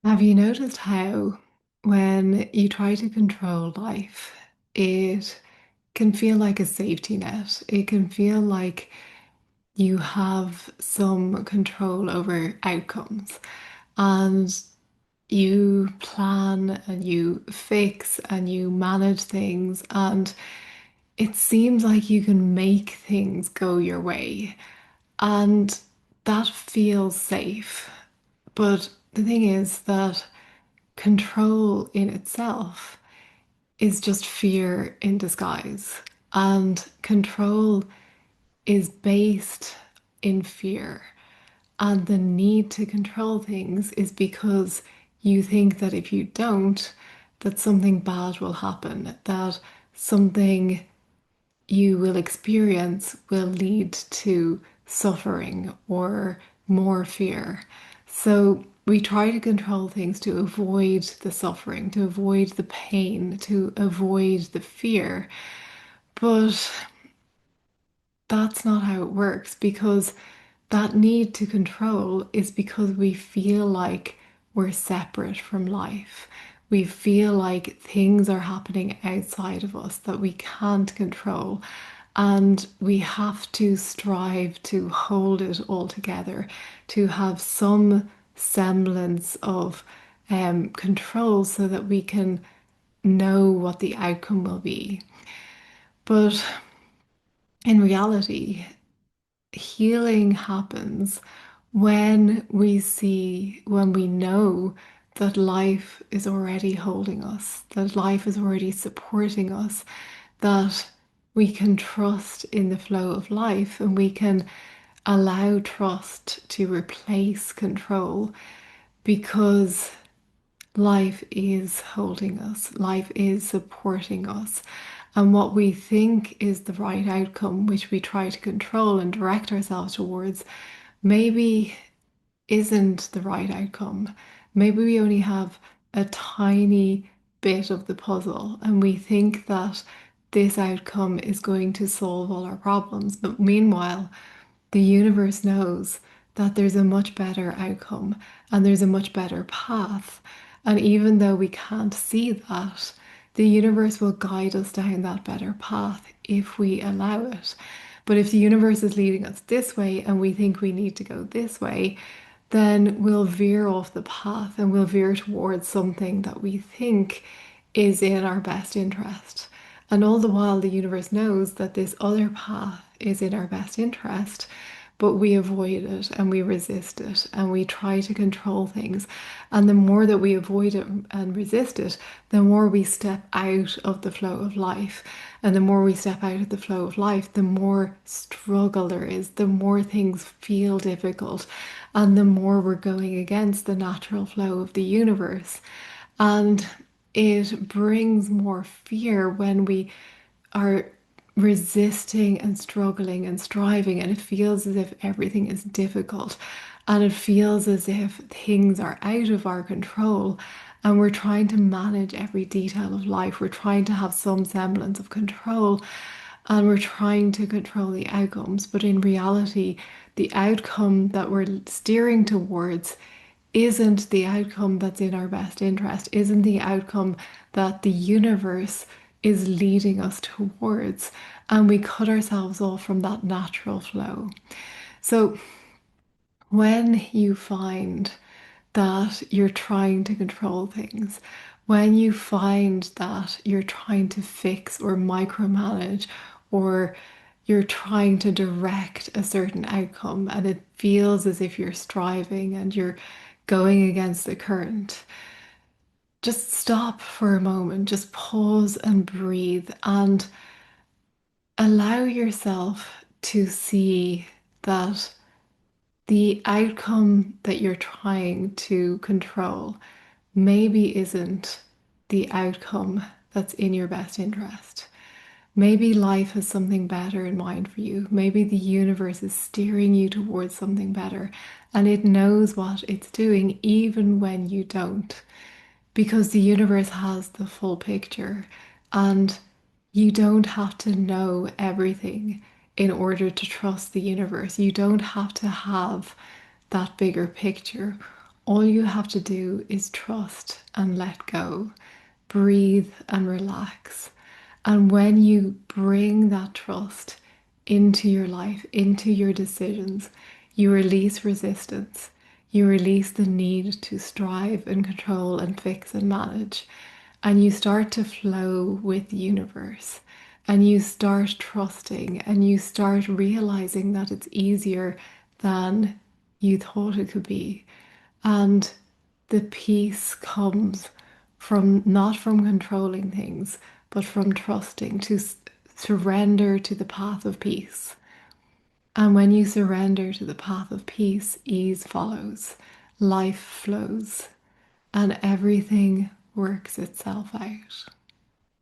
Have you noticed how when you try to control life, it can feel like a safety net? It can feel like you have some control over outcomes and you plan and you fix and you manage things, and it seems like you can make things go your way. And that feels safe. But the thing is that control in itself is just fear in disguise. And control is based in fear. And the need to control things is because you think that if you don't, that something bad will happen, that something you will experience will lead to suffering or more fear. So we try to control things to avoid the suffering, to avoid the pain, to avoid the fear. But that's not how it works, because that need to control is because we feel like we're separate from life. We feel like things are happening outside of us that we can't control. And we have to strive to hold it all together, to have some semblance of control so that we can know what the outcome will be. But in reality, healing happens when we know that life is already holding us, that life is already supporting us, that we can trust in the flow of life and we can allow trust to replace control, because life is holding us, life is supporting us. And what we think is the right outcome, which we try to control and direct ourselves towards, maybe isn't the right outcome. Maybe we only have a tiny bit of the puzzle and we think that this outcome is going to solve all our problems. But meanwhile, the universe knows that there's a much better outcome and there's a much better path. And even though we can't see that, the universe will guide us down that better path if we allow it. But if the universe is leading us this way and we think we need to go this way, then we'll veer off the path and we'll veer towards something that we think is in our best interest. And all the while, the universe knows that this other path is in our best interest, but we avoid it and we resist it and we try to control things. And the more that we avoid it and resist it, the more we step out of the flow of life. And the more we step out of the flow of life, the more struggle there is, the more things feel difficult, and the more we're going against the natural flow of the universe. And it brings more fear when we are resisting and struggling and striving, and it feels as if everything is difficult, and it feels as if things are out of our control, and we're trying to manage every detail of life. We're trying to have some semblance of control, and we're trying to control the outcomes. But in reality, the outcome that we're steering towards isn't the outcome that's in our best interest, isn't the outcome that the universe is leading us towards. And we cut ourselves off from that natural flow. So when you find that you're trying to control things, when you find that you're trying to fix or micromanage, or you're trying to direct a certain outcome and it feels as if you're striving and you're going against the current, just stop for a moment, just pause and breathe and allow yourself to see that the outcome that you're trying to control maybe isn't the outcome that's in your best interest. Maybe life has something better in mind for you. Maybe the universe is steering you towards something better and it knows what it's doing even when you don't, because the universe has the full picture and you don't have to know everything in order to trust the universe. You don't have to have that bigger picture. all you have to do is trust and let go, breathe and relax. And when you bring that trust into your life, into your decisions, you release resistance. You release the need to strive and control and fix and manage. And you start to flow with the universe. And you start trusting and you start realizing that it's easier than you thought it could be. And the peace comes from not from controlling things, but from trusting to surrender to the path of peace. And when you surrender to the path of peace, ease follows, life flows, and everything works itself out.